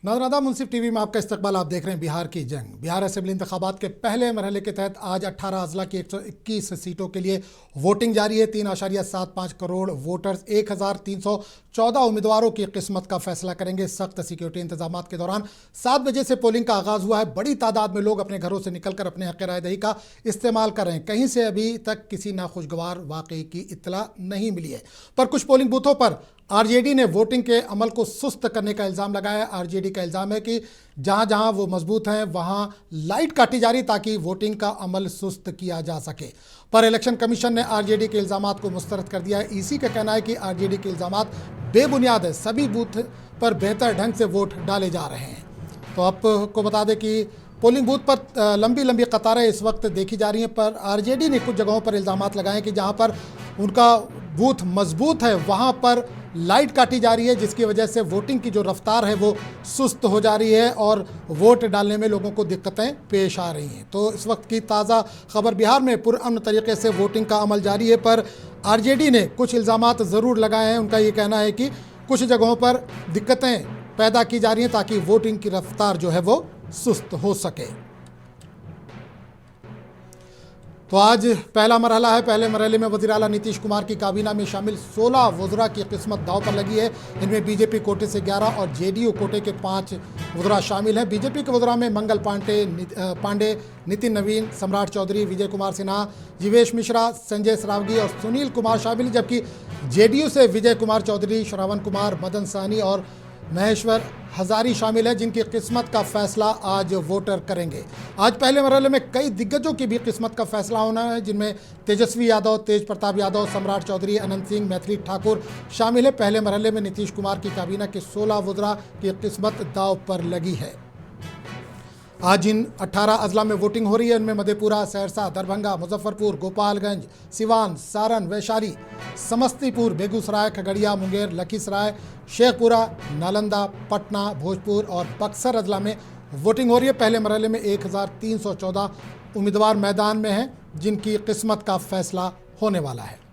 नादरादा मुंसिफ TV में आपका इस्तकबाल। आप देख रहे हैं बिहार की जंग। बिहार असेंबली इंतखाबात के पहले मरहले के तहत आज 18 अजला की 121 सीटों के लिए वोटिंग जारी है। 3.75 करोड़ वोटर्स 1314 उम्मीदवारों की किस्मत का फैसला करेंगे। सख्त सिक्योरिटी इंतजाम के दौरान 7 बजे से पोलिंग का आगाज हुआ है। बड़ी तादाद में लोग अपने घरों से निकलकर अपने हक राय दही का इस्तेमाल कर रहे हैं। कहीं से अभी तक किसी नाखुशगवार वाकई की इत्तला नहीं मिली है, पर कुछ पोलिंग बूथों पर आरजेडी ने वोटिंग के अमल को सुस्त करने का इल्ज़ाम लगाया है। आरजेडी का इल्ज़ाम है कि जहां जहां वो मजबूत हैं वहां लाइट काटी जा रही ताकि वोटिंग का अमल सुस्त किया जा सके। पर इलेक्शन कमीशन ने आरजेडी के इल्ज़ामात को मुस्तरद कर दिया है। ईसी का कहना है कि आरजेडी के इल्ज़ामात बेबुनियाद है। सभी बूथ पर बेहतर ढंग से वोट डाले जा रहे हैं। तो आपको बता दें कि पोलिंग बूथ पर लंबी लंबी कतारें इस वक्त देखी जा रही हैं, पर आरजेडी ने कुछ जगहों पर इल्ज़ामात लगाए कि जहां पर उनका बूथ मजबूत है वहां पर लाइट काटी जा रही है, जिसकी वजह से वोटिंग की जो रफ्तार है वो सुस्त हो जा रही है और वोट डालने में लोगों को दिक्कतें पेश आ रही हैं। तो इस वक्त की ताज़ा खबर, बिहार में पुरअमन तरीके से वोटिंग का अमल जारी है, पर आरजेडी ने कुछ इल्ज़ामात ज़रूर लगाए हैं। उनका ये कहना है कि कुछ जगहों पर दिक्कतें पैदा की जा रही हैं ताकि वोटिंग की रफ्तार जो है वो सुस्त हो सके। तो आज पहला मरहला है। पहले मरहले में वज़ीर आला नीतीश कुमार की काबीना में शामिल 16 वज़रा की किस्मत दांव पर लगी है। इनमें बीजेपी कोटे से 11 और जेडीयू कोटे के 5 वज़रा शामिल हैं। बीजेपी के वज़रा में मंगल पांडे, नितिन नवीन, सम्राट चौधरी, विजय कुमार सिन्हा, जीवेश मिश्रा, संजय सरावगी और सुनील कुमार शामिल, जबकि जेडीयू से विजय कुमार चौधरी, श्रवण कुमार, मदन साहनी और महेश्वर हजारी शामिल है, जिनकी किस्मत का फैसला आज वोटर करेंगे। आज पहले मरहले में कई दिग्गजों की भी किस्मत का फैसला होना है, जिनमें तेजस्वी यादव, तेज प्रताप यादव, सम्राट चौधरी, अनंत सिंह, मैथिली ठाकुर शामिल है। पहले मरहले में नीतीश कुमार की काबीना के 16 वज़रा की किस्मत दांव पर लगी है। आज जिन 18 अजला में वोटिंग हो रही है उनमें मधेपुरा, सहरसा, दरभंगा, मुजफ्फरपुर, गोपालगंज, सिवान, सारण, वैशाली, समस्तीपुर, बेगूसराय, खगड़िया, मुंगेर, लखीसराय, शेखपुरा, नालंदा, पटना, भोजपुर और बक्सर अजला में वोटिंग हो रही है। पहले मरहले में 1314 उम्मीदवार मैदान में हैं, जिनकी किस्मत का फैसला होने वाला है।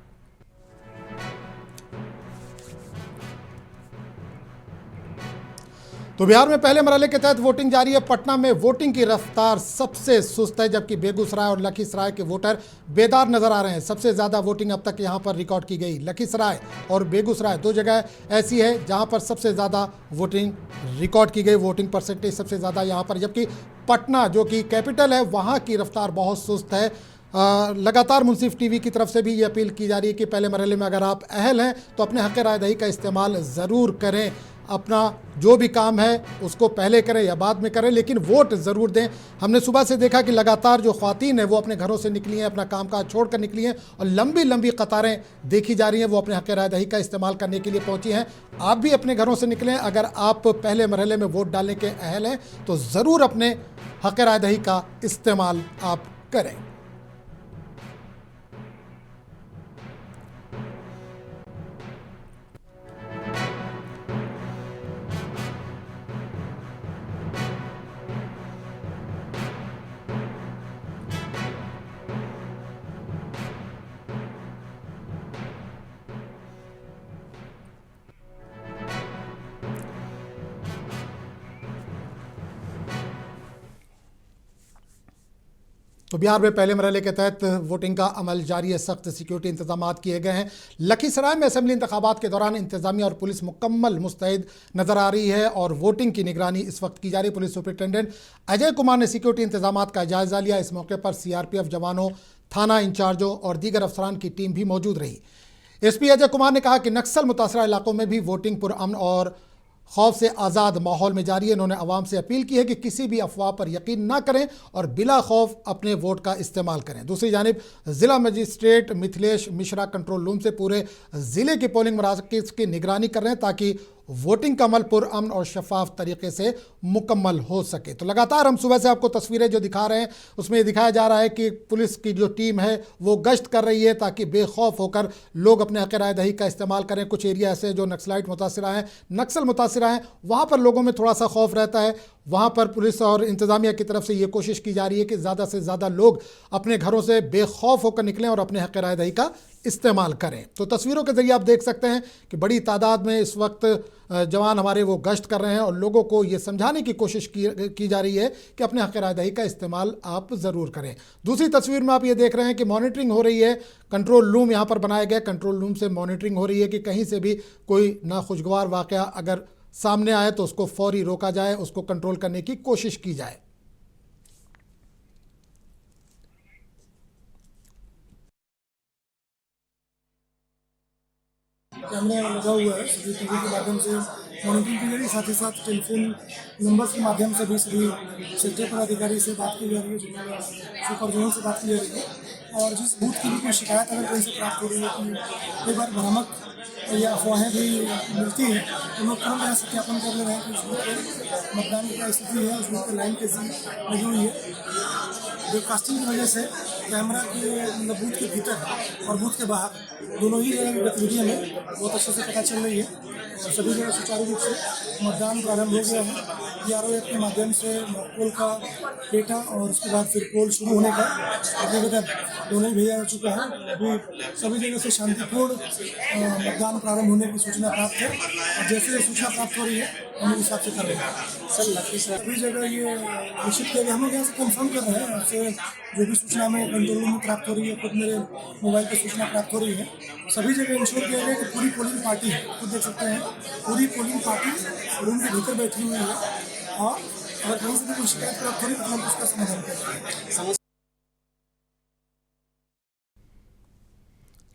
तो बिहार में पहले मरहले के तहत वोटिंग जारी है। पटना में वोटिंग की रफ्तार सबसे सुस्त है, जबकि बेगूसराय और लखीसराय के वोटर बेदार नजर आ रहे हैं। सबसे ज़्यादा वोटिंग अब तक यहां पर रिकॉर्ड की गई। लखीसराय और बेगूसराय 2 जगह ऐसी है जहां पर सबसे ज़्यादा वोटिंग रिकॉर्ड की गई। वोटिंग परसेंटेज सबसे ज़्यादा यहां पर, जबकि पटना जो कि कैपिटल है वहाँ की रफ्तार बहुत सुस्त है। लगातार मुंसिफ टीवी की तरफ से भी ये अपील की जा रही है कि पहले मरहले में अगर आप अहल हैं तो अपने हक़ राय दही का इस्तेमाल ज़रूर करें। अपना जो भी काम है उसको पहले करें या बाद में करें, लेकिन वोट ज़रूर दें। हमने सुबह से देखा कि लगातार जो ख़वातीन हैं वो अपने घरों से निकली हैं, अपना कामकाज छोड़ कर निकली हैं और लंबी लंबी कतारें देखी जा रही हैं। वो अपने हक़ राय दही का इस्तेमाल करने के लिए पहुंची हैं। आप भी अपने घरों से निकलें। अगर आप पहले मरहले में वोट डालने के अहल हैं तो ज़रूर अपने हक़ राय दही का इस्तेमाल आप करें। तो बिहार में पहले मरहले के तहत वोटिंग का अमल जारी है। सख्त सिक्योरिटी इंतजाम किए गए हैं। लखीसराय में असेंबली इंतखाबात के दौरान इंतजामिया और पुलिस मुकम्मल मुस्तैद नजर आ रही है और वोटिंग की निगरानी इस वक्त की जा रही है। पुलिस सुपरिटेंडेंट अजय कुमार ने सिक्योरिटी इंतजाम का जायजा लिया। इस मौके पर सीआरपीएफ जवानों, थाना इंचार्जों और दीगर अफसरान की टीम भी मौजूद रही। एसपी अजय कुमार ने कहा कि नक्सल मुतासरा इलाकों में भी वोटिंग पुरअमन और खौफ से आज़ाद माहौल में जारी है। इन्होंने आवाम से अपील की है कि किसी भी अफवाह पर यकीन ना करें और बिला खौफ अपने वोट का इस्तेमाल करें। दूसरी जानिब ज़िला magistrate Mithilesh Mishra control room से पूरे ज़िले की पोलिंग मराकज़ की निगरानी कर रहे हैं ताकि वोटिंग का अमल पुरअमन और शफाफ तरीके से मुकम्मल हो सके। तो लगातार हम सुबह से आपको तस्वीरें जो दिखा रहे हैं उसमें ये दिखाया जा रहा है कि पुलिस की जो टीम है वो गश्त कर रही है ताकि बेखौफ होकर लोग अपने हक़ राय दही का इस्तेमाल करें। कुछ एरिया ऐसे जो नक्सल मुतासिरा हैं वहाँ पर लोगों में थोड़ा सा खौफ रहता है। वहाँ पर पुलिस और इंतज़ामिया की तरफ से ये कोशिश की जा रही है कि ज़्यादा से ज़्यादा लोग अपने घरों से बेखौफ होकर निकलें और अपने हक़ राय दही का इस्तेमाल करें। तो तस्वीरों के जरिए आप देख सकते हैं कि बड़ी तादाद में इस वक्त जवान हमारे वो गश्त कर रहे हैं और लोगों को ये समझाने की कोशिश की जा रही है कि अपने हक़ रायदही का इस्तेमाल आप ज़रूर करें। दूसरी तस्वीर में आप ये देख रहे हैं कि मॉनिटरिंग हो रही है। कंट्रोल रूम यहाँ पर बनाया गया। कंट्रोल रूम से मॉनिटरिंग हो रही है कि कहीं से भी कोई नाखुशगवार वाक़या अगर सामने आए तो उसको फौरी रोका जाए, उसको कंट्रोल करने की कोशिश की जाए। कैमरा लगा हुआ है, सभी टीवी के माध्यम से मॉनिटरिंग की जा रही है, साथ ही साथ टेलीफोन नंबर्स के माध्यम से भी सभी सेक्टर पर अधिकारी से बात की जा रही है, सुपर जोनल से बात की जा रही है। और जिस बूथ की भी कोई शिकायत अगर कहीं से प्राप्त हो रही है कि कई बार भ्रामक या अफवाहें भी मिलती हैं तो लोग तुरंत यहाँ सत्यापन कर ले रहे हैं कि उस बूथ पर मतदान की क्या स्थिति है, उस बूथ पर लाइन कैसी लगी हुई है। ब्रॉडकास्टिंग की वजह से कैमरा के मतलब बूथ के भीतर और बूथ के बाहर दोनों ही जगह की गतिविधियाँ में बहुत अच्छे से पता चल रही है और सभी जगह सुचारू रूप से मतदान प्रारंभ हो गया है। PRO ऐप के माध्यम से पोल का डेटा और उसके बाद फिर पोल शुरू होने का प्रतिवेदन दोनों ही भेजा जा चुका है। अभी सभी जगह से शांतिपूर्ण मतदान प्रारंभ होने की सूचना प्राप्त है और जैसे सूचना प्राप्त हो रही है हम उस हिसाब से कर रहे हैं। सभी जगह ये निश्चित किया गया, हम लोग यहाँ से कंफर्म कर रहे हैं। आपसे जो भी सूचना हमें कंट्रोल रूम में प्राप्त हो रही है, खुद मेरे मोबाइल पर सूचना प्राप्त हो रही है, सभी जगह इंश्योर किया गया कि पूरी पोलिंग पार्टी, खुद देख सकते हैं पूरी पोलिंग पार्टी रूम के भीतर बैठी हुई है और अगर कहीं से भी कोई शिकायत प्राप्त हो रही है तो हम उसका समाधान करेंगे।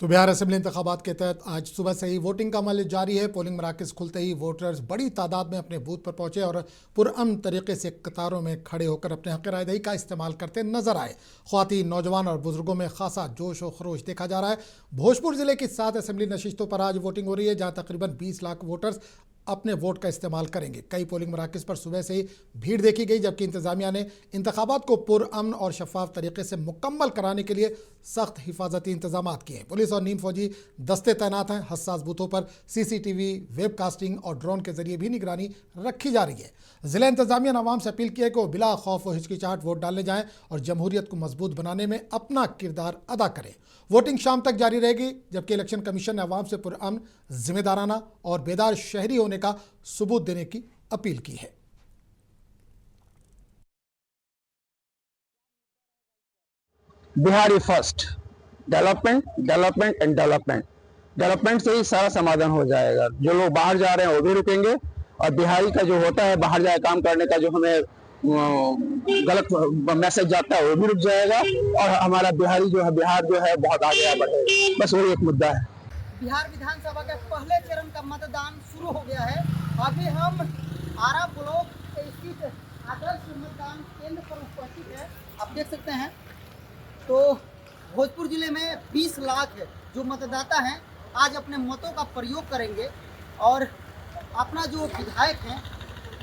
तो बिहार असेंबली इंतखाबात के तहत आज सुबह से ही वोटिंग का अमल जारी है। पोलिंग मराकज़ खुलते ही वोटर्स बड़ी तादाद में अपने बूथ पर पहुंचे और पुरअमन तरीके से कतारों में खड़े होकर अपने हक़ रायदही का इस्तेमाल करते नजर आए। ख्वातीन, नौजवान और बुजुर्गों में खासा जोश और खरोश देखा जा रहा है। भोजपुर जिले की 7 असेंबली नशिस्तों पर आज वोटिंग हो रही है, जहाँ तकरीबन 20 लाख वोटर्स अपने वोट का इस्तेमाल करेंगे। कई पोलिंग मराकज़ पर सुबह से ही भीड़ देखी गई, जबकि इंतजामिया ने इंतखाबात को पुरअमन और शफाफ तरीके से मुकम्मल कराने के लिए सख्त हिफाजती इंतजाम किए। पुलिस और नीम फौजी दस्ते तैनात हैं। हसास बूथों पर CCTV, वेबकास्टिंग और ड्रोन के जरिए भी निगरानी रखी जा रही है। ज़िला इंतजामिया ने आवाम से अपील की है कि वो बिला खौफ व हिचकिचाहट वोट डालने जाएं और जमहूरियत को मजबूत बनाने में अपना किरदार अदा करें। वोटिंग शाम तक जारी रहेगी, जबकि इलेक्शन कमीशन ने आवाम से पुरअमन, जिम्मेदाराना और बेदार शहरी होने का सबूत देने की अपील की है। Bihari first, development development and development. Development से ही सारा समाधान हो जाएगा। जो लोग बाहर जा रहे हैं वो भी रुकेंगे और बिहारी का जो होता है बाहर जाए काम करने का, जो हमें गलत मैसेज जाता है वो भी रुक जाएगा और हमारा बिहारी जो है, बिहार जो है बहुत आगे बढ़ेगा। बस वही एक मुद्दा है। बिहार विधानसभा के पहले चरण का मतदान शुरू हो गया है। अभी हम आरा ब्लॉक स्थित आदर्श मतदान केंद्र पर उपस्थित है। आप देख सकते हैं तो भोजपुर जिले में 20 लाख जो मतदाता हैं आज अपने मतों का प्रयोग करेंगे और अपना जो विधायक हैं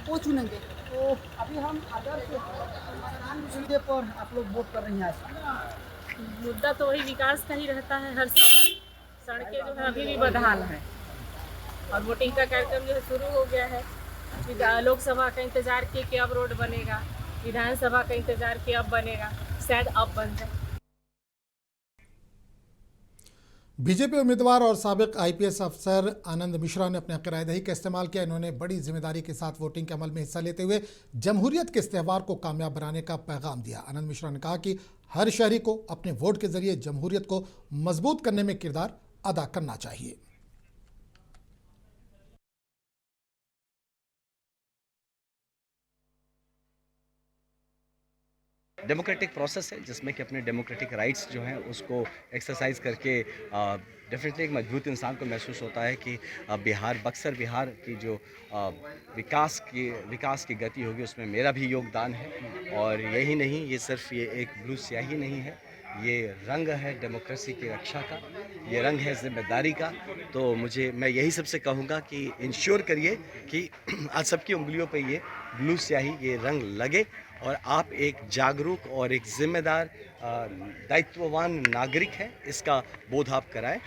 वो चुनेंगे। तो अभी हम आदर्श मतदान मुद्दे पर आप लोग वोट कर रहे हैं। आज मुद्दा तो वही विकास का ही रहता है हर समय। सड़कें जो है अभी भी बदहाल है और वोटिंग का कार्यक्रम जो है शुरू हो गया है। लोकसभा का इंतजार किए कि अब रोड बनेगा, विधानसभा का इंतजार किए अब बनेगा, शायद अब बन जाए। बीजेपी उम्मीदवार और साबिक IPS अफसर आनंद मिश्रा ने अपने हक़ रायदही का इस्तेमाल किया। इन्होंने बड़ी जिम्मेदारी के साथ वोटिंग के अमल में हिस्सा लेते हुए जमहूरियत के इस त्यौहार को कामयाब बनाने का पैगाम दिया। आनंद मिश्रा ने कहा कि हर शहरी को अपने वोट के जरिए जमहूरियत को मजबूत करने में किरदार अदा करना चाहिए। डेमोक्रेटिक प्रोसेस है जिसमें कि अपने डेमोक्रेटिक राइट्स जो हैं उसको एक्सरसाइज करके डेफिनेटली एक मजबूत इंसान को महसूस होता है कि बिहार, बक्सर बिहार की जो विकास की गति होगी उसमें मेरा भी योगदान है। और यही नहीं, ये सिर्फ ये एक ब्लू स्याही नहीं है, ये रंग है डेमोक्रेसी की रक्षा का, ये रंग है जिम्मेदारी का। तो मैं यही सबसे कहूँगा कि इंश्योर करिए कि आज सबकी उंगलियों पे ये ब्लू स्याही, ये रंग लगे और आप एक जागरूक और एक जिम्मेदार दायित्ववान नागरिक हैं, इसका बोध आप कराएं।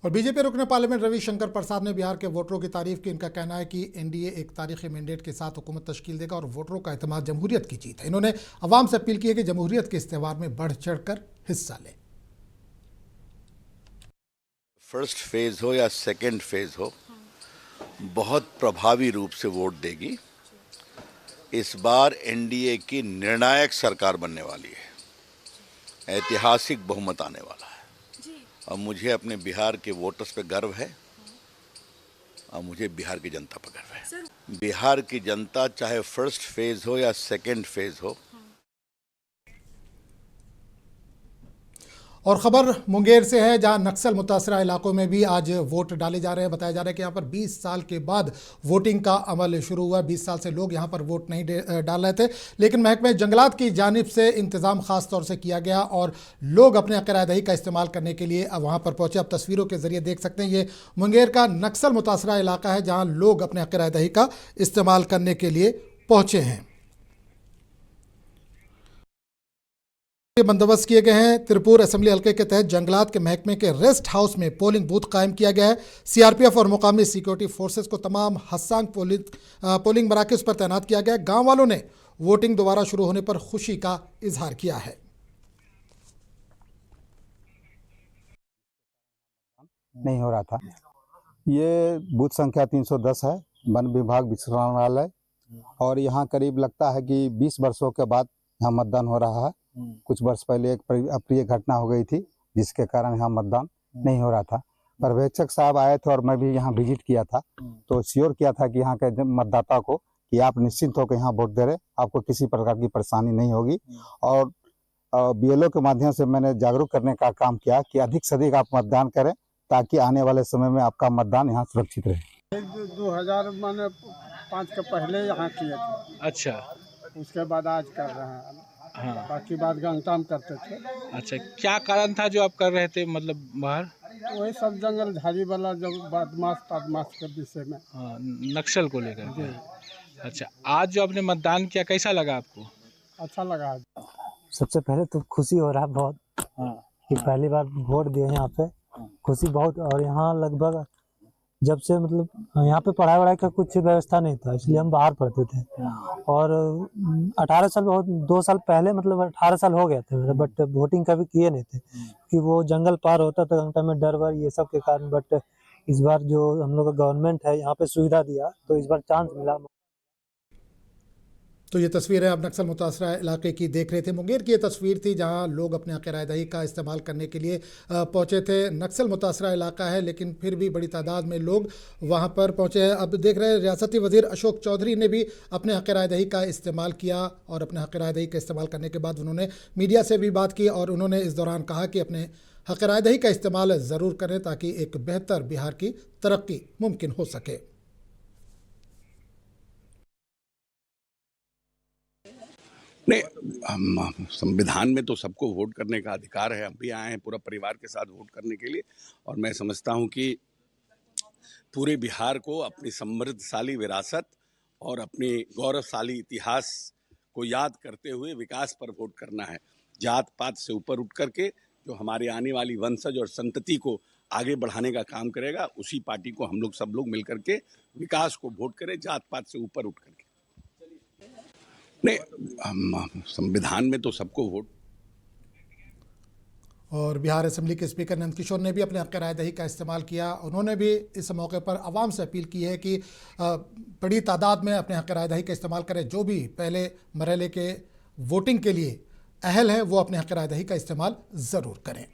और बीजेपी रुकने पार्लियामेंट रविशंकर प्रसाद ने बिहार के वोटरों की तारीफ की। इनका कहना है कि एनडीए एक तारीखी मैंडेट के साथ हुकूमत तश्कील देगा और वोटरों का एतमाद जमहूरियत की जीत है। इन्होंने अवाम से अपील की है कि जमहूरियत के इस त्यौहार में बढ़ चढ़कर हिस्सा लें। फर्स्ट फेज हो या सेकंड फेज हो, बहुत प्रभावी रूप से वोट देगी। इस बार एनडीए की निर्णायक सरकार बनने वाली है, ऐतिहासिक बहुमत आने वाला है और मुझे अपने बिहार के वोटर्स पे गर्व है और मुझे बिहार की जनता पर गर्व है। बिहार की जनता चाहे फर्स्ट फेज हो या सेकंड फेज हो। और खबर मुंगेर से है, जहां नक्सल मुतासरा इलाकों में भी आज वोट डाले जा रहे हैं। बताया जा रहा है कि यहां पर 20 साल के बाद वोटिंग का अमल शुरू हुआ। 20 साल से लोग यहां पर वोट नहीं डाल रहे थे, लेकिन महकमे जंगलात की जानिब से इंतज़ाम ख़ास तौर से किया गया और लोग अपने हक़-ए-राय-दही का इस्तेमाल करने के लिए अब वहाँ पर पहुँचे। आप तस्वीरों के ज़रिए देख सकते हैं, ये मुंगेर का नक्सल मुतासरा इलाका है जहाँ लोग अपने हक़-ए-राय-दही का इस्तेमाल करने के लिए पहुँचे हैं। बंदोबस्त किए गए हैं। त्रिपुर असेंबली हल्के के तहत जंगलात के महकमे के रेस्ट हाउस में पोलिंग बूथ कायम किया गया है। सीआरपीएफ और मुकामी सिक्योरिटी फोर्सेस को तमाम हस्सांग पोलिंग मराकज़ पर तैनात किया गया है। गांव वालों ने वोटिंग दोबारा शुरू होने पर खुशी का इजहार किया है। नहीं हो रहा था। ये बूथ संख्या 310 है, वन विभाग विश्रामालय, और यहाँ करीब लगता है कि 20 वर्षों के बाद यहाँ मतदान हो रहा है। कुछ वर्ष पहले एक अप्रिय घटना हो गई थी जिसके कारण यहाँ मतदान नहीं हो रहा था। पर्यवेक्षक साहब आए थे और मैं भी यहाँ विजिट किया था, तो श्योर किया था कि यहाँ के मतदाता को कि आप निश्चिंत होकर यहाँ वोट दे रहे, आपको किसी प्रकार की परेशानी नहीं होगी। और बीएलओ के माध्यम से मैंने जागरूक करने का काम किया कि अधिक से अधिक आप मतदान करें ताकि आने वाले समय में आपका मतदान यहाँ सुरक्षित रहे। 2005 के पहले यहाँ किए थे। अच्छा, उसके बाद आज कर रहे हैं। हाँ, बाकी बात गांगटाम करते थे। अच्छा, क्या कारण था जो आप कर रहे थे, मतलब बाहर? वही सब जंगल झाड़ी वाला जो बदमाश के विषय में। हाँ, नक्सल को लेकर के। अच्छा, आज जो आपने मतदान किया कैसा लगा आपको? अच्छा लगा। सबसे पहले तो खुशी हो रहा है बहुत कि पहली बार वोट दिए यहाँ पे, खुशी बहुत। और यहाँ लगभग जब से मतलब यहाँ पे पढ़ाई वढ़ाई का कुछ व्यवस्था नहीं था, इसलिए हम बाहर पढ़ते थे। और 18 साल 2 साल पहले मतलब 18 साल हो गए थे, बट वोटिंग कभी किए नहीं थे कि वो जंगल पार होता था घंटा में, डर वर ये सब के कारण। बट इस बार जो हम लोग का गवर्नमेंट है यहाँ पे सुविधा दिया, तो इस बार चांस मिला। तो ये तस्वीर है, आप नक्सल मुतासरा इलाके की देख रहे थे। मुंगेर की ये तस्वीर थी जहां लोग अपने हक़-ए-राय-दही का इस्तेमाल करने के लिए पहुंचे थे। नक्सल मुतासरा इलाका है, लेकिन फिर भी बड़ी तादाद में लोग वहां पर पहुंचे हैं। अब देख रहे हैं, रियासती वज़ीर अशोक चौधरी ने भी अपने हक़-ए-राय-दही का इस्तेमाल किया और अपने हक़-ए-राय-दही का इस्तेमाल करने के बाद उन्होंने मीडिया से भी बात की और उन्होंने इस दौरान कहा कि अपने हक़-ए-राय-दही का इस्तेमाल ज़रूर करें ताकि एक बेहतर बिहार की तरक्की मुमकिन हो सके। नहीं, संविधान में तो सबको वोट करने का अधिकार है। हम भी आए हैं पूरा परिवार के साथ वोट करने के लिए, और मैं समझता हूं कि पूरे बिहार को अपनी समृद्धशाली विरासत और अपनी गौरवशाली इतिहास को याद करते हुए विकास पर वोट करना है। जात पात से ऊपर उठ करके जो हमारे आने वाली वंशज और संतति को आगे बढ़ाने का काम करेगा, उसी पार्टी को हम लोग सब लोग मिल करके विकास को वोट करें, जात पात से ऊपर उठ करके। नहीं, संविधान में तो सबको वोट। और बिहार असेंबली के स्पीकर नंद किशोर ने भी अपने हक़-ए-राय-दही का इस्तेमाल किया। उन्होंने भी इस मौके पर आवाम से अपील की है कि बड़ी तादाद में अपने हक़-ए-राय-दही का इस्तेमाल करें। जो भी पहले मरहले के वोटिंग के लिए अहल हैं, वो अपने हक़-ए-राय-दही का इस्तेमाल ज़रूर करें।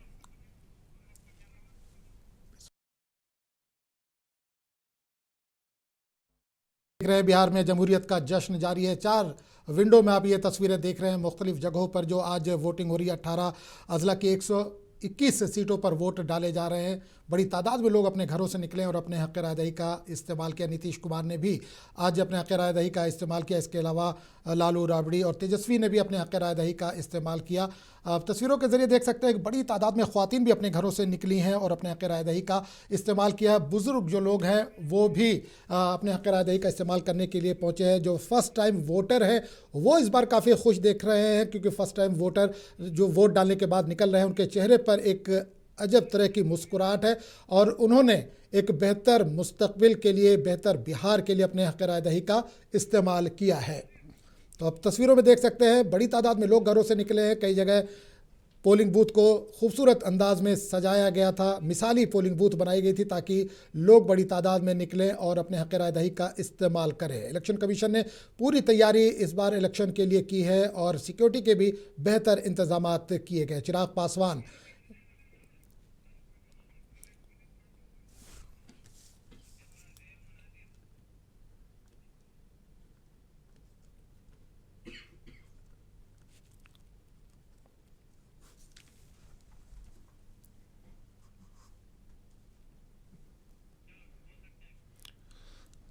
देख रहे हैं, बिहार में जमहूरियत का जश्न जारी है। 4 विंडो में आप ये तस्वीरें देख रहे हैं मुख्तलिफ जगहों पर जो आज वोटिंग हो रही है। 18 अजला की 121 सीटों पर वोट डाले जा रहे हैं। बड़ी तादाद में लोग अपने घरों से निकले और अपने हक़-ए-राय-दही का इस्तेमाल किया। नीतीश कुमार ने भी आज अपने हक़-ए-राय-दही का इस्तेमाल किया। इसके अलावा लालू राबड़ी और तेजस्वी ने भी अपने हक़-ए-राय-दही का इस्तेमाल किया। आप तस्वीरों के ज़रिए देख सकते हैं कि बड़ी तादाद में ख़वातीन भी अपने घरों से निकली हैं और अपने हक़-ए-राय-दही का इस्तेमाल किया। बुज़ुर्ग जो लोग हैं वो भी अपने हक़-ए-राय-दही का इस्तेमाल करने के लिए पहुँचे हैं। जो फ़र्स्ट टाइम वोटर हैं वो इस बार काफ़ी खुश देख रहे हैं, क्योंकि फ़र्स्ट टाइम वोटर जो वोट डालने के बाद निकल रहे हैं, उनके चेहरे पर एक अजब तरह की मुस्कुराहट है और उन्होंने एक बेहतर मुस्तकबिल के लिए, बेहतर बिहार के लिए अपने हक़ राय दही का इस्तेमाल किया है। तो अब तस्वीरों में देख सकते हैं बड़ी तादाद में लोग घरों से निकले हैं। कई जगह पोलिंग बूथ को खूबसूरत अंदाज में सजाया गया था, मिसाली पोलिंग बूथ बनाई गई थी ताकि लोग बड़ी तादाद में निकलें और अपने हक़ राय दही का इस्तेमाल करें। इलेक्शन कमीशन ने पूरी तैयारी इस बार इलेक्शन के लिए की है और सिक्योरिटी के भी बेहतर इंतजामात किए गए। चिराग पासवान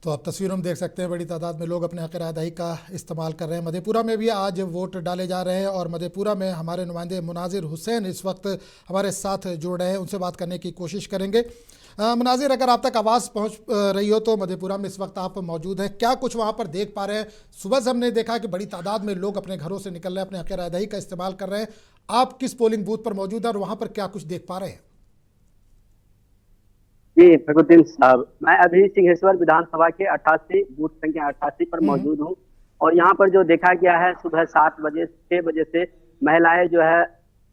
तो आप तस्वीरों में देख सकते हैं बड़ी तादाद में लोग अपने हक़ राय दही का इस्तेमाल कर रहे हैं। मधेपुरा में भी आज वोट डाले जा रहे हैं और मधेपुरा में हमारे नुमाइंदे मुनाजिर हुसैन इस वक्त हमारे साथ जुड़ रहे हैं, उनसे बात करने की कोशिश करेंगे। मुनाजिर, अगर आप तक आवाज़ पहुंच रही हो तो मधेपुरा में इस वक्त आप मौजूद हैं, क्या कुछ वहां पर देख पा रहे हैं? सुबह से हमने देखा कि बड़ी तादाद में लोग अपने घरों से निकल रहे हैं, अपने हक़ राय दही का इस्तेमाल कर रहे हैं। आप किस पोलिंग बूथ पर मौजूद हैं और वहाँ पर क्या कुछ देख पा रहे हैं? जी फखरुद्दीन साहब, मैं अभी सिंहेश्वर विधानसभा के 88 बूथ संख्या 88 पर मौजूद हूँ और यहाँ पर जो देखा गया है सुबह 6 बजे से महिलाएं जो है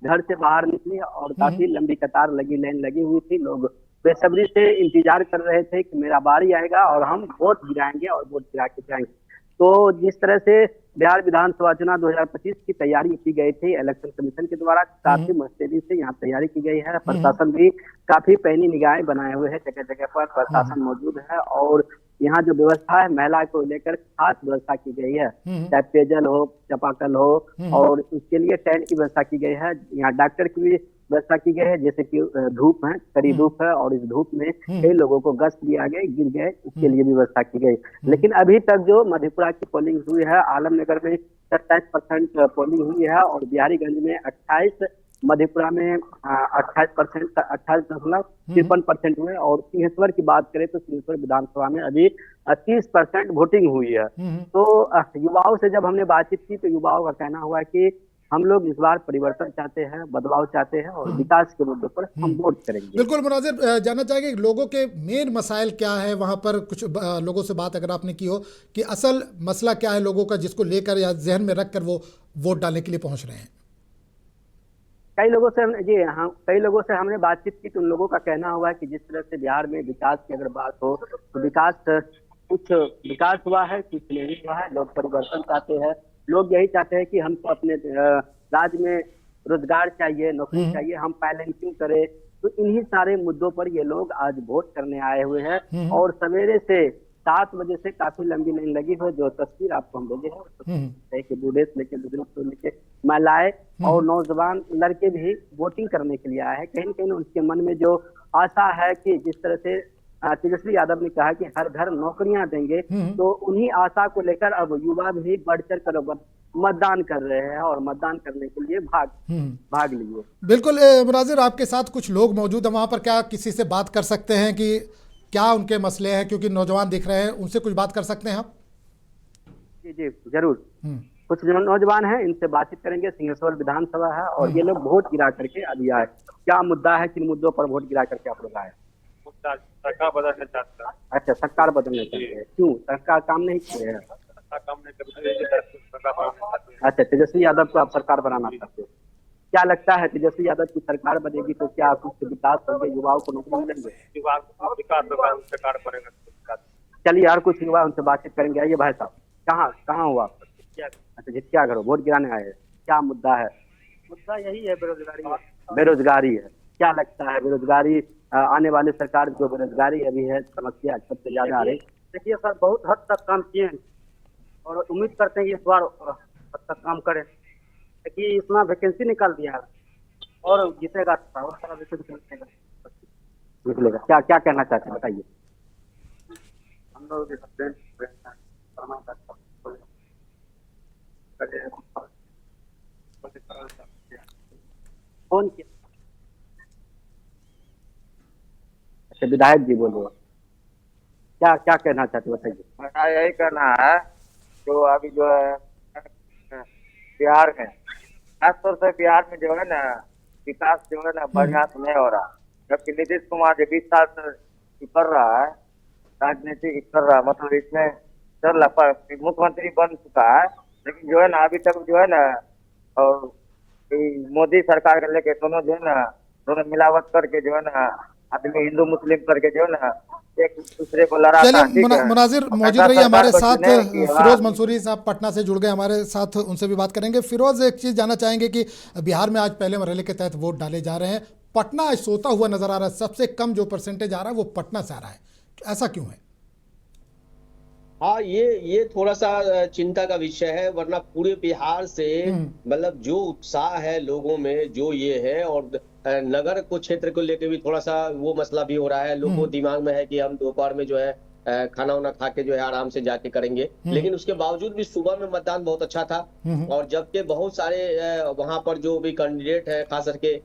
घर से बाहर निकली और काफी लंबी कतार लगी, लाइन लगी हुई थी। लोग बेसब्री से इंतजार कर रहे थे कि मेरा बारी आएगा और हम वोट गिराएंगे और वोट गिरा के जाएंगे। तो जिस तरह से बिहार विधानसभा चुनाव 2025 की तैयारी की गई थी इलेक्शन कमीशन के द्वारा, काफी मुस्तैदी से यहाँ तैयारी की गई है। प्रशासन भी काफी पैनी निगाहें बनाए हुए है, जगह जगह पर प्रशासन मौजूद है और यहाँ जो व्यवस्था है महिला को लेकर खास व्यवस्था की गई है, चाहे पेयजल हो, चापाकल हो और उसके लिए टेंट की व्यवस्था की गई है। यहाँ डॉक्टर की भी व्यवस्था की गई है, जैसे कि धूप है, कड़ी धूप है और इस धूप में कई लोगों को गश्त भी आ गए, गिर गए, उसके लिए भी व्यवस्था की गई। लेकिन अभी तक जो मधेपुरा की पोलिंग हुई है, आलमनगर में 27% पोलिंग हुई है और बिहारीगंज में 28, मधेपुरा में 28%, 28.53% हुए और सिंहेश्वर की बात करें तो सिंहेश्वर विधानसभा में अभी 30% वोटिंग हुई है। तो युवाओं से जब हमने बातचीत की तो युवाओं का कहना हुआ कि हम लोग इस बार परिवर्तन चाहते हैं, बदलाव चाहते हैं और विकास के मुद्दों पर हम वोट करेंगे। बिल्कुल मुनाजिर, जानना चाहेंगे लोगों के मेन मसाइल क्या है वहाँ पर? कुछ लोगों से बात अगर आपने की हो कि असल मसला क्या है लोगों का जिसको लेकर या जहन में रख कर वो वोट डालने के लिए पहुँच रहे हैं? कई लोगों से हमने बातचीत की तो उन लोगों का कहना हुआ कि जिस तरह से बिहार में विकास की अगर बात हो तो कुछ विकास हुआ है, कुछ नहीं हुआ है। लोग परिवर्तन चाहते हैं, लोग यही चाहते हैं कि हमको अपने राज्य में रोजगार चाहिए, नौकरी चाहिए, हम पायलन क्यों करें। तो इन्हीं सारे मुद्दों पर ये लोग आज वोट करने आए हुए हैं और सवेरे से 7 बजे से काफी लंबी लाइन लगी हुई। जो तस्वीर आपको हम भेजे हैं कि बूढ़े से लेकर बुजुर्ग से लेकर महिलाएं और नौजवान लड़के भी वोटिंग करने के लिए आए हैं। कहीं न कहीं उनके मन में जो आशा है कि जिस तरह से तेजस्वी यादव ने कहा कि हर घर नौकरियां देंगे, तो उन्हीं आशा को लेकर अब युवा भी बढ़ चढ़ कर मतदान कर रहे हैं और मतदान करने के लिए भाग लिए। बिल्कुल मुनाजिर, आपके साथ कुछ लोग मौजूद हैं वहाँ पर, क्या किसी से बात कर सकते हैं कि क्या उनके मसले हैं? क्योंकि नौजवान दिख रहे हैं, उनसे कुछ बात कर सकते हैं आप? जी जरूर, कुछ जो नौजवान हैं इनसे बातचीत करेंगे। सिंहेश्वर विधानसभा है और ये लोग वोट गिरा करके अभी आए। क्या मुद्दा है, किन मुद्दों पर वोट गिरा करके आप लोग आए? सरकार बदलना चाहता है। अच्छा, सरकार बदलना चाहते हैं, क्यों? सरकार काम नहीं कर रहे हैं। अच्छा, तेजस्वी यादव को आप सरकार बनाना चाहते हैं। क्या लगता है तेजस्वी यादव की सरकार बनेगी तो क्या कुछ विकास होंगे, युवाओं को नौकरी मिलेंगे? सरकार बनेगा। चलिए यार कुछ युवा उनसे बातचीत करेंगे। आइए भाई साहब, कहाँ हुआ? अच्छा, जितिया घरों वोट गिराने आए हैं। क्या मुद्दा है? मुद्दा यही है, बेरोजगारी है। क्या लगता है बेरोजगारी आने वाली सरकार जो बेरोजगारी अभी है समस्या सबसे ज्यादा आ रही? देखिए सर, बहुत हद तक काम किए और उम्मीद करते हैं कि इस बार हद तक काम करें, क्योंकि इतना वैकेंसी निकाल दिया है और जीतेगा और सारा वैकेंसी निकलेगा। क्या क्या कहना चाहते हैं बताइए। हम लोग कौन किया? अच्छा, विधायक जी बोलो, क्या क्या कहना चाहते बताइए। मेरा यही कहना है जो अभी जो है बिहार में, खासतौर से बिहार में जो है ना विकास जो है ना बढ़िया से नहीं हो रहा। जबकि नीतीश कुमार जो 20 साल से कर रहा है, राजनीति कर रहा है, मतलब इसमें चल रहा, मुख्यमंत्री बन चुका है, लेकिन जो है ना अभी तक जो है ना और मोदी सरकार के लेके दोनों जो है ना दोनों मिलावट करके जो है ना आदमी हिंदू मुस्लिम करके जो है ना एक दूसरे को लड़ा। चलिए मुनाजिर मौजूद रहिए हमारे साथ। फिरोज मंसूरी साहब पटना से जुड़ गए हमारे साथ, उनसे भी बात करेंगे। फिरोज, एक चीज़ जानना चाहेंगे कि बिहार में आज पहले मरहले के तहत वोट डाले जा रहे हैं, पटना आज सोता हुआ नजर आ रहा है, सबसे कम जो परसेंटेज आ रहा है वो पटना से आ रहा है, ऐसा क्यों है? हाँ, ये थोड़ा सा चिंता का विषय है, वरना पूरे बिहार से मतलब जो उत्साह है लोगों में जो ये है, और नगर को क्षेत्र को लेकर भी थोड़ा सा वो मसला भी हो रहा है। लोगों को दिमाग में है कि हम दोपहर में जो है खाना वाना खा के जो है आराम से जाके करेंगे, लेकिन उसके बावजूद भी सुबह में मतदान बहुत अच्छा था। और जबकि बहुत सारे वहां पर जो भी कैंडिडेट है, खास करके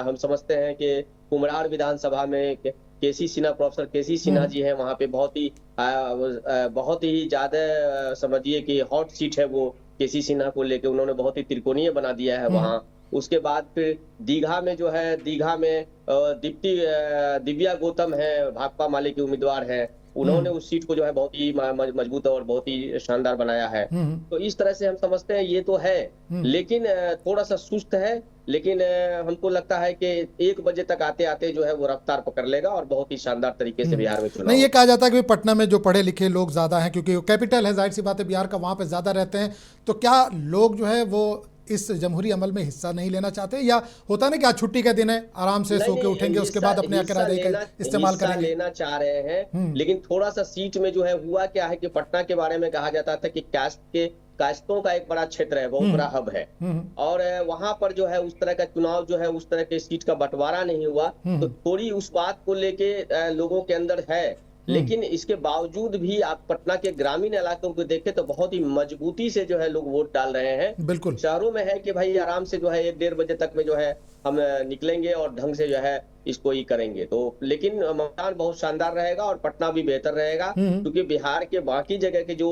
हम समझते हैं कि कुम्हरार विधानसभा में केसी सिन्हा, प्रोफेसर केसी सिन्हा जी हैं, वहां पे बहुत ही ज्यादा समझिए कि हॉट सीट है वो केसी सिन्हा को लेके, उन्होंने बहुत ही त्रिकोणीय बना दिया है वहां। उसके बाद फिर दीघा में जो है, दीघा में दिव्या गौतम है, भाकपा माले की उम्मीदवार है, उन्होंने उस सीट को जो है बहुत ही मजबूत और बहुत ही शानदार बनाया है। तो इस तरह से हम समझते हैं ये तो है, लेकिन थोड़ा सा सुस्त है, लेकिन हमको लगता है कि 1 बजे तक आते आते जो है वो रफ्तार पकड़ लेगा और बहुत ही शानदार तरीके से बिहार में चुनाव। नहीं, ये कहा जाता है कि पटना में जो पढ़े लिखे लोग ज्यादा हैं, क्योंकि कैपिटल है, जाहिर सी बात है बिहार का, वहां पे ज्यादा रहते हैं, तो क्या लोग जो है वो इस जमहूरी अमल में हिस्सा नहीं लेना चाहते, या होता ना कि आज छुट्टी का दिन है, आराम से सो के उठेंगे, उसके बाद अपने आराधे का इस्तेमाल करेंगे? लेना चाह रहे हैं, लेकिन थोड़ा सा सीट में जो है हुआ क्या है कि पटना के बारे में कहा जाता था कि कास्टों का एक बड़ा क्षेत्र है, बहुत बड़ा हब है, और वहां पर जो है उस तरह का चुनाव जो है, उस तरह के सीट का बंटवारा नहीं हुआ, तो थोड़ी उस बात को लेके लोगों के अंदर है। लेकिन इसके बावजूद भी आप पटना के ग्रामीण इलाकों को देखें तो बहुत ही मजबूती से जो है लोग वोट डाल रहे हैं। बिल्कुल शहरों में है कि भाई आराम से जो है 1-1.5 बजे तक में जो है हम निकलेंगे और ढंग से जो है इसको ही करेंगे। तो लेकिन मतदान बहुत शानदार रहेगा और पटना भी बेहतर रहेगा, क्योंकि बिहार के बाकी जगह के जो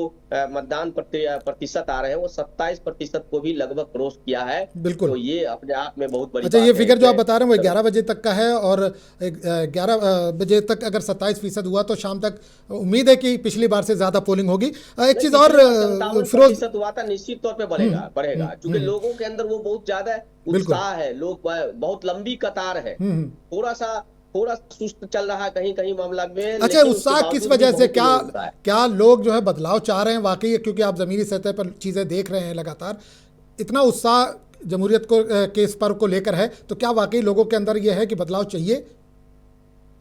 मतदान प्रतिशत आ रहे हैं वो 27% को भी लगभग क्रॉस किया है। बिल्कुल, तो ये अपने आप में बहुत बड़ी अच्छा, ये फिगर जो आप बता रहे हैं वो 11 बजे तक का है, और 11 बजे तक अगर 27% हुआ तो शाम तक उम्मीद है कि पिछली बार से ज्यादा पोलिंग होगी। एक चीज और फिरोज, हुआ था, निश्चित तौर पे बढ़ेगा, क्योंकि लोगों के अंदर वो बहुत ज्यादा उत्साह है, लोग बहुत लंबी कतार है, थोड़ा सा सुस्त चल रहा है कहीं कहीं मामला में। अच्छा, उत्साह किस वजह से, क्या लोग जो है बदलाव चाह रहे हैं वाकई, क्योंकि आप जमीनी सतह पर चीजें देख रहे हैं लगातार, इतना उत्साह जमहूरियत को के इस पर्व को लेकर है, तो क्या वाकई लोगों के अंदर यह है कि बदलाव चाहिए?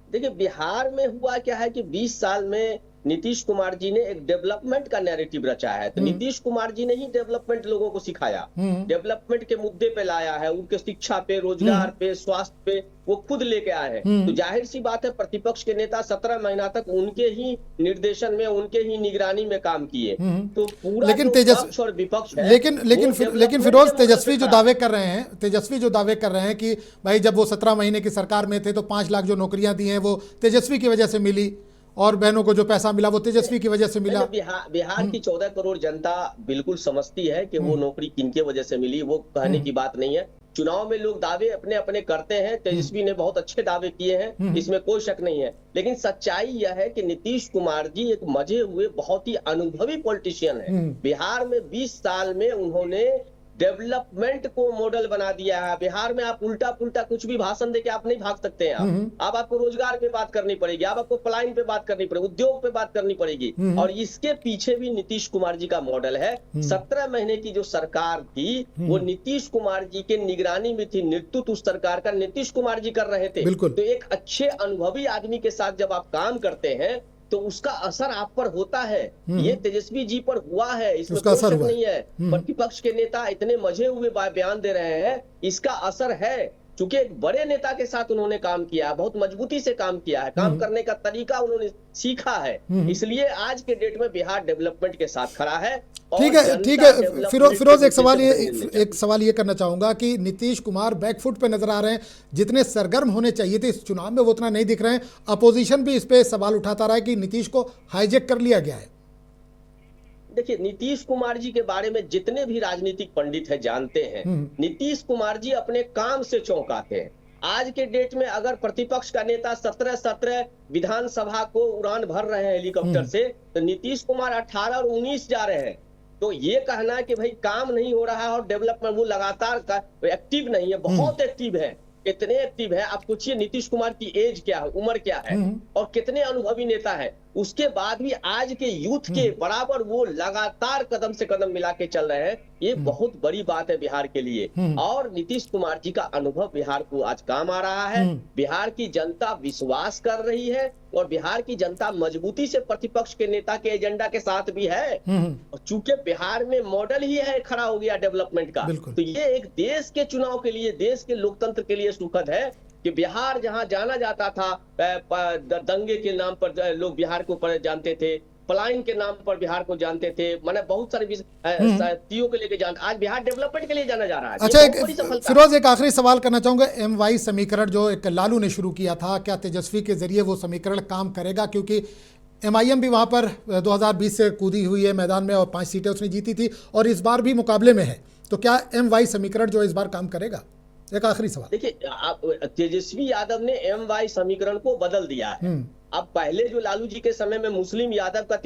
देखिए, बिहार में हुआ क्या है कि 20 साल में नीतीश कुमार जी ने एक डेवलपमेंट का नैरेटिव रचा है। तो नीतीश कुमार जी ने ही डेवलपमेंट लोगों को सिखाया, डेवलपमेंट के मुद्दे पे लाया है, उनके शिक्षा पे, रोजगार पे, स्वास्थ्य पे वो खुद लेके आए हैं। तो जाहिर सी बात है प्रतिपक्ष के नेता 17 महीना तक उनके ही निर्देशन में, उनके ही निगरानी में काम किए। तो पूरा लेकिन पक्ष और विपक्ष है, लेकिन फिरोज, तेजस्वी जो दावे कर रहे हैं कि भाई जब वो 17 महीने की सरकार में थे तो 5 लाख जो नौकरियां दी हैं वो तेजस्वी की वजह से मिली, और बहनों को जो पैसा मिला वो तेजस्वी की वजह से मिला। बिहार की 14 करोड़ जनता बिल्कुल समझती है कि वो नौकरी किनके वजह से मिली, वो कहने की बात नहीं है। चुनाव में लोग दावे अपने अपने करते हैं, तेजस्वी ने बहुत अच्छे दावे किए हैं, इसमें कोई शक नहीं है, लेकिन सच्चाई यह है कि नीतीश कुमार जी एक मजे हुए बहुत ही अनुभवी पॉलिटिशियन है। बिहार में 20 साल में उन्होंने डेवलपमेंट को मॉडल बना दिया है। बिहार में आप उल्टा पुल्टा कुछ भी भाषण देके आप नहीं भाग सकते हैं। आप आपको रोजगार पे बात करनी पड़ेगी, आपको पलायन पे बात करनी पड़ेगी, उद्योग पे बात करनी पड़ेगी, और इसके पीछे भी नीतीश कुमार जी का मॉडल है। 17 महीने की जो सरकार थी वो नीतीश कुमार जी के निगरानी में थी, नेतृत्व उस सरकार का नीतीश कुमार जी कर रहे थे। तो एक अच्छे अनुभवी आदमी के साथ जब आप काम करते हैं तो उसका असर आप पर होता है। ये तेजस्वी जी पर हुआ है, इसमें कोई शक नहीं है। प्रतिपक्ष के नेता इतने मजे हुए बयान दे रहे हैं, इसका असर है, चूंकि एक बड़े नेता के साथ उन्होंने काम किया है, बहुत मजबूती से काम किया है, काम करने का तरीका उन्होंने सीखा है, इसलिए आज के डेट में बिहार डेवलपमेंट के साथ खड़ा है। ठीक है फिरोज, एक सवाल ये करना चाहूंगा कि नीतीश कुमार बैकफुट पे नजर आ रहे हैं, जितने सरगर्म होने चाहिए थे इस चुनाव में वो उतना नहीं दिख रहे हैं। अपोजिशन भी इस पे सवाल उठाता रहा है कि नीतीश को हाईजैक कर लिया गया है। देखिए, नीतीश कुमार जी के बारे में जितने भी राजनीतिक पंडित हैं जानते हैं, नीतीश कुमार जी अपने काम से चौंकाते हैं। आज के डेट में अगर प्रतिपक्ष का नेता 17 विधानसभा को उड़ान भर रहे हैं हेलीकॉप्टर से, तो नीतीश कुमार 18 और 19 जा रहे हैं। तो ये कहना कि भाई काम नहीं हो रहा है और डेवलपमेंट वो लगातार एक्टिव नहीं है, बहुत एक्टिव है। कितने एक्टिव है आप पूछिए। नीतीश कुमार की एज क्या है, उम्र क्या है, और कितने अनुभवी नेता है। उसके बाद भी आज के यूथ के बराबर वो लगातार कदम से कदम मिला के चल रहे हैं। ये बहुत बड़ी बात है बिहार के लिए। और नीतीश कुमार जी का अनुभव बिहार को आज काम आ रहा है। बिहार की जनता विश्वास कर रही है और बिहार की जनता मजबूती से प्रतिपक्ष के नेता के एजेंडा के साथ भी है। और चूंकि बिहार में मॉडल ही है खड़ा हो गया डेवलपमेंट का, तो ये एक देश के चुनाव के लिए, देश के लोकतंत्र के लिए सुखद है कि बिहार जहां जाना जाता था दंगे के नाम पर लोग बिहार को जानते थे, पलायन के नाम पर बिहार को जानते थे, मैंने बहुत सारे चीजों के लेके जानते, आज बिहार डेवलपमेंट के लिए जाना जा रहा है। अच्छा, फिरोज एक आखिरी सवाल करना चाहूंगा। MY समीकरण जो एक लालू ने शुरू किया था, क्या तेजस्वी के जरिए वो समीकरण काम करेगा? क्योंकि MIM भी वहां पर 2020 से कूदी हुई है मैदान में और 5 सीटें उसने जीती थी और इस बार भी मुकाबले में है, तो क्या MY समीकरण जो इस बार काम करेगा? एक आखिरी सवाल। देखिए, तेजस्वी यादव ने MY समीकरण को बदल दिया है। अब पहले जो लालू जी के समय में मुस्लिम यादव का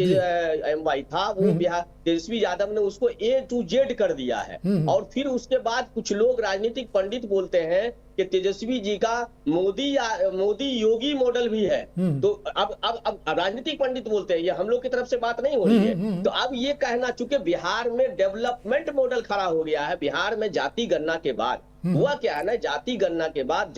MY था, वो बिहार तेजस्वी यादव ने उसको A to Z कर दिया है। और फिर उसके बाद कुछ लोग राजनीतिक पंडित बोलते हैं कि तेजस्वी जी का मोदी योगी मॉडल भी है। तो अब राजनीतिक पंडित बोलते हैं, ये हम लोग की तरफ से बात नहीं हो रही है। तो अब ये कहना, चूंकि बिहार में डेवलपमेंट मॉडल खड़ा हो गया है, बिहार में जाति गणना के बाद हुआ क्या है ना, जाति गणना के बाद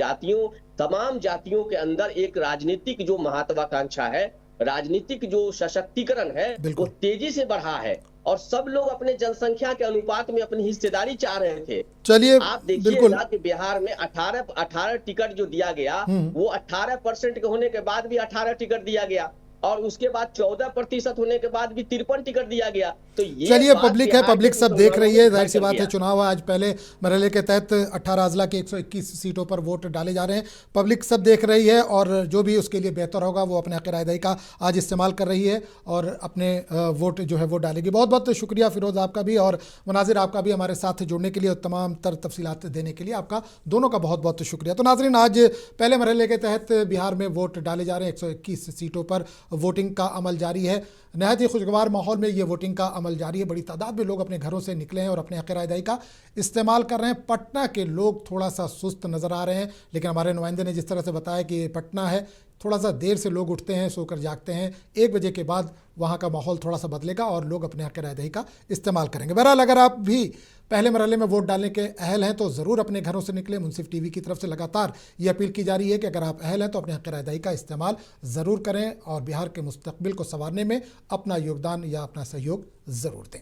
तमाम जातियों के अंदर एक राजनीतिक जो महत्वाकांक्षा है, राजनीतिक जो सशक्तिकरण है, वो तेजी से बढ़ा है और सब लोग अपने जनसंख्या के अनुपात में अपनी हिस्सेदारी चाह रहे थे। चलिए, आप देखिएगा कि बिहार में 18 टिकट जो दिया गया, वो 18% के होने के बाद भी 18 टिकट दिया गया और उसके बाद 14% होने के बाद भी 53 टिकट दिया गया। तो ये चलिए, पब्लिक है, पब्लिक सब देख रही है, जाहिर सी बात है चुनाव आज पहले मरहले के तहत 18 अजला की 121 सीटों पर वोट डाले जा रहे हैं। पब्लिक सब देख रही है और जो भी उसके लिए बेहतर होगा वो अपने हक़ राय का आज इस्तेमाल कर रही है और अपने वोट जो है वो डालेगी। बहुत बहुत शुक्रिया फिरोज आपका भी और मुनाजिर आपका भी हमारे साथ जुड़ने के लिए और तमाम तर तफसीलात देने के लिए आपका दोनों का बहुत बहुत शुक्रिया। तो नाज़रीन, आज पहले मरहले के तहत बिहार में वोट डाले जा रहे हैं। 121 सीटों पर वोटिंग का अमल जारी है। नहायत ही खुशगवार माहौल में ये वोटिंग का अमल जारी है। बड़ी तादाद में लोग अपने घरों से निकले हैं और अपने हक़ राय का इस्तेमाल कर रहे हैं। पटना के लोग थोड़ा सा सुस्त नज़र आ रहे हैं, लेकिन हमारे नुमाइंदे ने जिस तरह से बताया कि पटना है, थोड़ा सा देर से लोग उठते हैं, सोकर जागते हैं। 1 बजे के बाद वहाँ का माहौल थोड़ा सा बदलेगा और लोग अपने हक़ राय का इस्तेमाल करेंगे। बहरहाल, अगर आप भी पहले मरहले में वोट डालने के अहल हैं तो ज़रूर अपने घरों से निकलें। मुनसिफ टीवी की तरफ से लगातार ये अपील की जा रही है कि अगर आप अहल हैं तो अपने हक़ राय का इस्तेमाल ज़रूर करें और बिहार के मुस्तक़बिल को संवारने में अपना योगदान या अपना सहयोग ज़रूर दें।